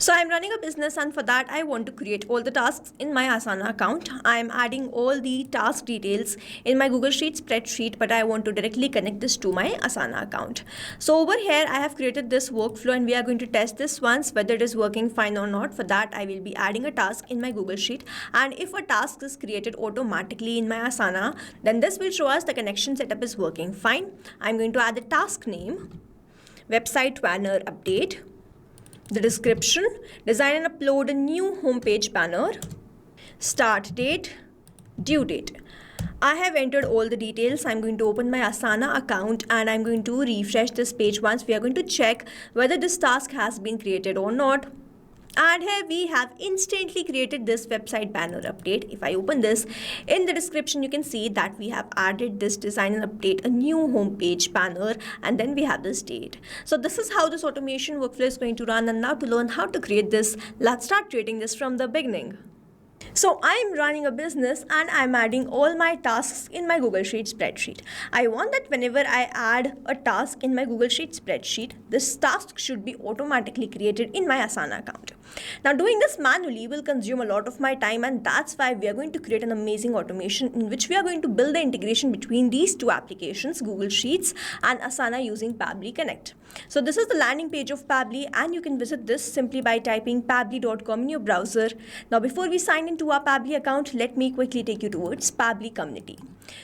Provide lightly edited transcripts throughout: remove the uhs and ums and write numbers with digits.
So I'm running a business, and for that I want to create all the tasks in my Asana account. I'm adding all the task details in my Google Sheet spreadsheet, but I want to directly connect this to my Asana account. So over here I have created this workflow, and we are going to test this once whether it is working fine or not. For that I will be adding a task in my Google Sheet, and if a task is created automatically in my Asana, then this will show us the connection setup is working fine. I'm going to add the task name, website banner update, the description, design and upload a new homepage banner, start date, due date. I have entered all the details. I'm going to open my Asana account and I'm going to refresh this page once. We are going to check whether this task has been created or not. And here we have instantly created this website banner update. If I open this, in the description you can see that we have added this design and update a new homepage banner, and then we have this date. So this is how this automation workflow is going to run. And now to learn how to create this, let's start creating this from the beginning. So I'm running a business and I'm adding all my tasks in my Google Sheet spreadsheet. I want that whenever I add a task in my Google Sheet spreadsheet, this task should be automatically created in my Asana account. Now doing this manually will consume a lot of my time, and that's why we are going to create an amazing automation in which we are going to build the integration between these two applications, Google Sheets and Asana, using Pabbly Connect. So this is the landing page of Pabbly, and you can visit this simply by typing pabbly.com in your browser. Now before we sign into our Pabbly account, let me quickly take you towards Pabbly community.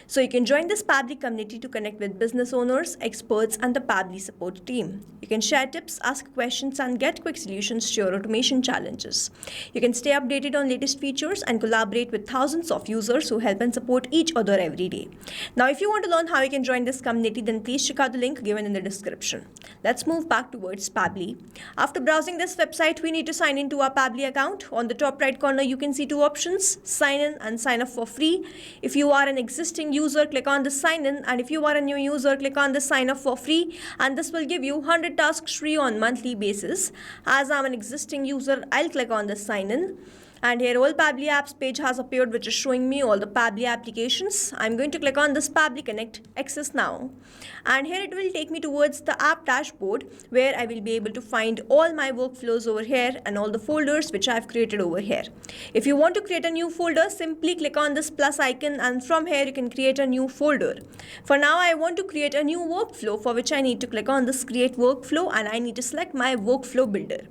So you can join this Pabbly community to connect with business owners, experts, and the Pabbly support team. You can share tips, ask questions, and get quick solutions to your automation challenges. You can stay updated on latest features and collaborate with thousands of users who help and support each other every day. Now if you want to learn how you can join this community, then please check out the link given in the description. Let's move back towards Pabbly. After browsing this website, we need to sign into our Pabbly account. On the top right corner, you can see two options: sign in and sign up for free. If you are an existing user, click on the sign in, and if you are a new user, click on the sign up for free, and this will give you 100 tasks free on monthly basis. As I'm an existing user, I'll click on the sign in. And here all Pabbly apps page has appeared, which is showing me all the Pabbly applications. I'm going to click on this Pabbly Connect Access Now. And here it will take me towards the app dashboard, where I will be able to find all my workflows over here and all the folders which I've created over here. If you want to create a new folder, simply click on this plus icon, and from here you can create a new folder. For now, I want to create a new workflow, for which I need to click on this create workflow, and I need to select my workflow builder.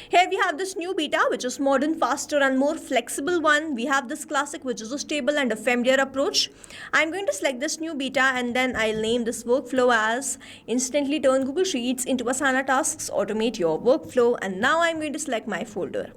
Here we have this new beta, which is modern, faster, and more flexible one. We have this classic, which is a stable and a familiar approach. I'm going to select this new beta, and then I'll name this workflow as instantly turn Google Sheets into Asana tasks, automate your workflow. And now I'm going to select my folder.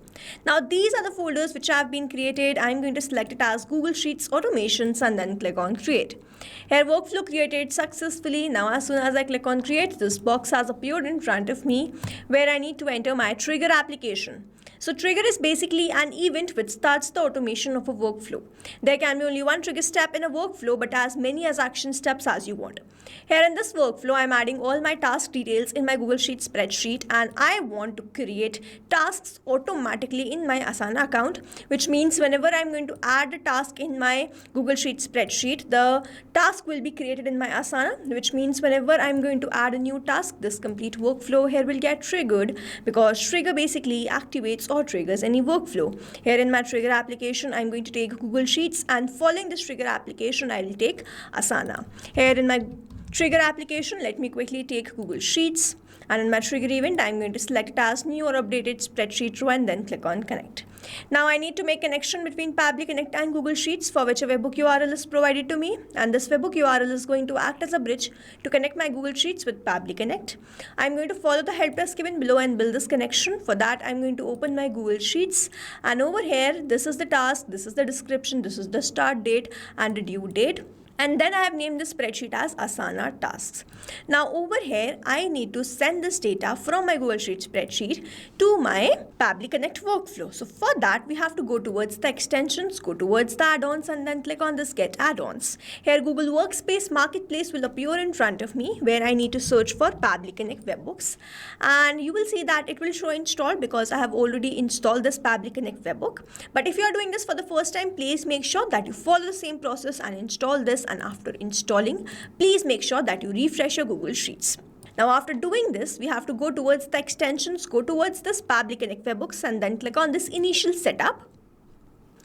Now these are the folders which have been created. I'm going to select it as Google Sheets automations and then click on create. Here workflow created successfully. Now as soon as I click on create, this box has appeared in front of me where I need to enter my trigger application. So trigger is basically an event which starts the automation of a workflow. There can be only one trigger step in a workflow, but as many as action steps as you want. Here in this workflow, I'm adding all my task details in my Google Sheet spreadsheet, and I want to create tasks automatically in my Asana account, which means whenever I'm going to add a task in my Google Sheet spreadsheet, the task will be created in my Asana, which means whenever I'm going to add a new task, this complete workflow here will get triggered, because trigger basically activates or triggers any workflow. Here in my trigger application, I'm going to take Google Sheets, and following this trigger application, I will take Asana. Here in my trigger application, let me quickly take Google Sheets, and in my trigger event, I'm going to select it as new or updated spreadsheet row and then click on connect. Now I need to make connection between Pabbly Connect and Google Sheets, for which a webhook URL is provided to me, and this webhook URL is going to act as a bridge to connect my Google Sheets with Pabbly Connect. I'm going to follow the help desk given below and build this connection. For that, I'm going to open my Google Sheets, and over here, this is the task, this is the description, this is the start date and the due date. And then I have named this spreadsheet as Asana tasks. Now over here, I need to send this data from my Google Sheet spreadsheet to my Pabbly Connect workflow. So for that, we have to go towards the extensions, go towards the add-ons, and then click on this get add-ons. Here Google Workspace Marketplace will appear in front of me, where I need to search for Pabbly Connect webhooks. And you will see that it will show installed because I have already installed this Pabbly Connect webhook. But if you are doing this for the first time, please make sure that you follow the same process and install this. And after installing, please make sure that you refresh your Google Sheets. Now after doing this, we have to go towards the extensions, go towards this Pabbly Connect webhooks and then click on this initial setup.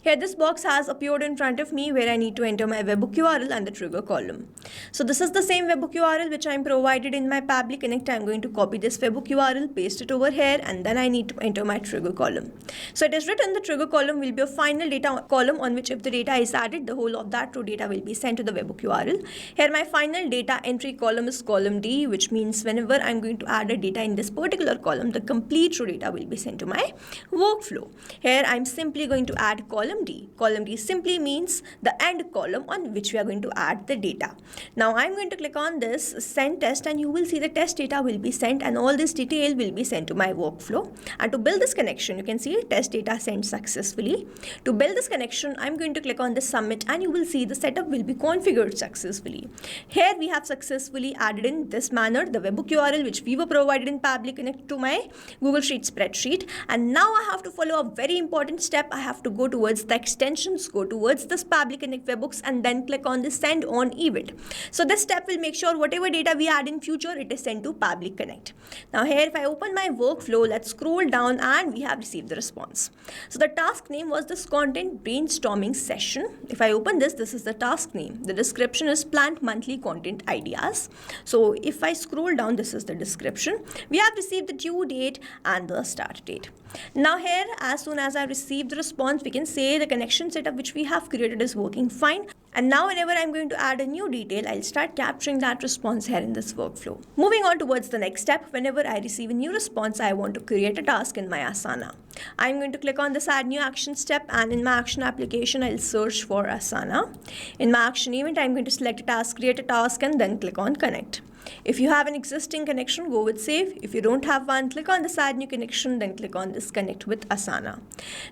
Here this box has appeared in front of me where I need to enter my webhook URL and the trigger column. So this is the same webhook URL which I am provided in my Pabbly Connect. I am going to copy this webhook URL, paste it over here, and then I need to enter my trigger column. So it is written the trigger column will be a final data column on which if the data is added, the whole of that row data will be sent to the webhook URL. Here my final data entry column is column D, which means whenever I am going to add a data in this particular column, the complete row data will be sent to my workflow. Here I am simply going to add column D. Column D simply means the end column on which we are going to add the data. Now I'm going to click on this send test and you will see the test data will be sent and all this detail will be sent to my workflow. And to build this connection, you can see test data sent successfully. To build this connection, I'm going to click on the submit and you will see the setup will be configured successfully. Here we have successfully added in this manner the webhook URL which we were provided in Pabbly Connect to my Google Sheet spreadsheet. And now I have to follow a very important step. I have to go towards the extensions, go towards this Pabbly Connect webhooks and then click on the send on event. So this step will make sure whatever data we add in future, it is sent to Pabbly Connect. Now here if I open my workflow, let's scroll down and we have received the response. So the task name was this content brainstorming session. If I open this, this is the task name. The description is plant monthly content ideas. So if I scroll down, this is the description. We have received the due date and the start date. Now here, as soon as I received the response, we can say the connection setup which we have created is working fine. And now whenever I'm going to add a new detail, I'll start capturing that response here in this workflow. Moving on towards the next step, whenever I receive a new response, I want to create a task in my Asana. I'm going to click on this add new action step and in my action application, I'll search for Asana. In my action event, I'm going to select a task, create a task and then click on connect. If you have an existing connection, go with save. If you don't have one, click on this add new connection, then click on this connect with Asana.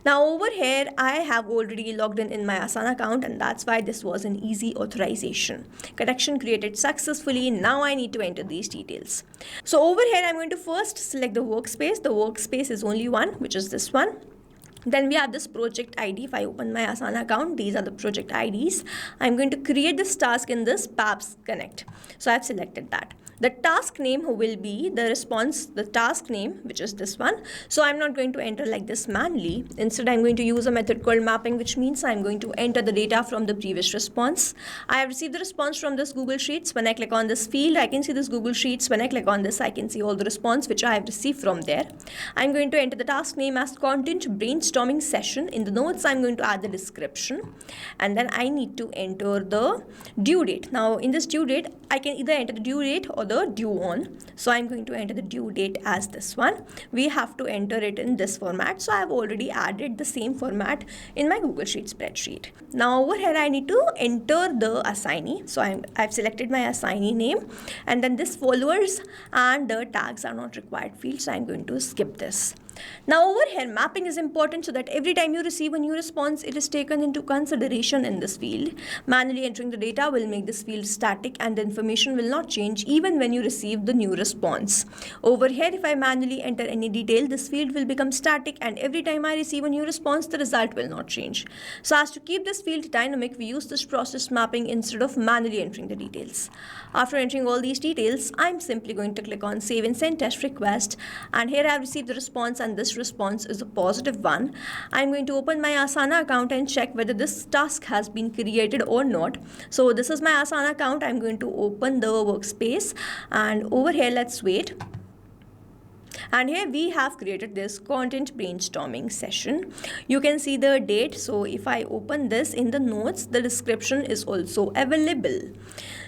Now over here, I have already logged in my Asana account and that's why this was an easy authorization. Connection created successfully. Now I need to enter these details. So over here, I'm going to first select the workspace. The workspace is only one, which is this one. Then we have this project ID. If I open my Asana account, these are the project IDs. I'm going to create this task in this Pabbly Connect. So I've selected that. The task name will be the response, the task name, which is this one. So I'm not going to enter like this manually. Instead, I'm going to use a method called mapping, which means I'm going to enter the data from the previous response. I have received the response from this Google Sheets. When I click on this field, I can see this Google Sheets. When I click on this, I can see all the response which I have received from there. I'm going to enter the task name as content brainstorming session. In the notes, I'm going to add the description. And then I need to enter the due date. Now, in this due date, I can either enter the due date or the due on. So I'm going to enter the due date as this one. We have to enter it in this format. So I've already added the same format in my Google Sheet spreadsheet. Now over here, I need to enter the assignee. So I've selected my assignee name and then this followers and the tags are not required fields. So I'm going to skip this. Now over here, mapping is important so that every time you receive a new response, it is taken into consideration in this field. Manually entering the data will make this field static and the information will not change even when you receive the new response. Over here, if I manually enter any detail, this field will become static and every time I receive a new response, the result will not change. So as to keep this field dynamic, we use this process mapping instead of manually entering the details. After entering all these details, I'm simply going to click on save and send test request and here I have received the response and this response is a positive one. I'm going to open my Asana account and check whether this task has been created or not. So this is my Asana account. I'm going to open the workspace and over here, let's wait. And here we have created this content brainstorming session. You can see the date. So if I open this in the notes, the description is also available.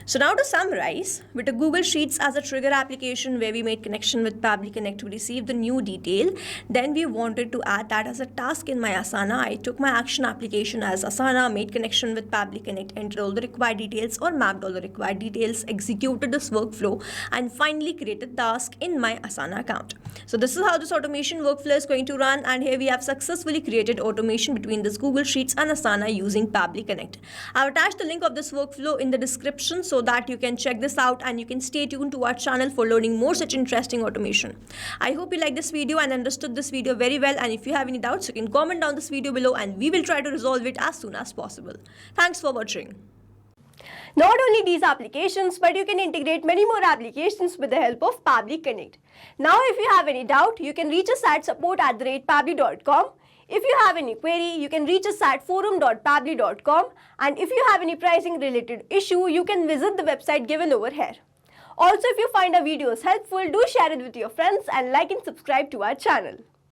So now to summarize, with the Google Sheets as a trigger application where we made connection with Pabbly Connect to receive the new detail, then we wanted to add that as a task in my Asana. I took my action application as Asana, made connection with Pabbly Connect, entered all the required details or mapped all the required details, executed this workflow, and finally created task in my Asana account. So this is how this automation workflow is going to run, and here we have successfully created automation between this Google Sheets and Asana using Pabbly Connect. I've attached the link of this workflow in the description so that you can check this out and you can stay tuned to our channel for learning more such interesting automation. I hope you liked this video and understood this video very well, and if you have any doubts, you can comment down this video below and we will try to resolve it as soon as possible. Thanks for watching. Not only these applications, but you can integrate many more applications with the help of Pabbly Connect. Now, if you have any doubt, you can reach us at support@pabbly.com. If you have any query, you can reach us at forum.pabbly.com. And if you have any pricing related issue, you can visit the website given over here. Also, if you find our videos helpful, do share it with your friends and like and subscribe to our channel.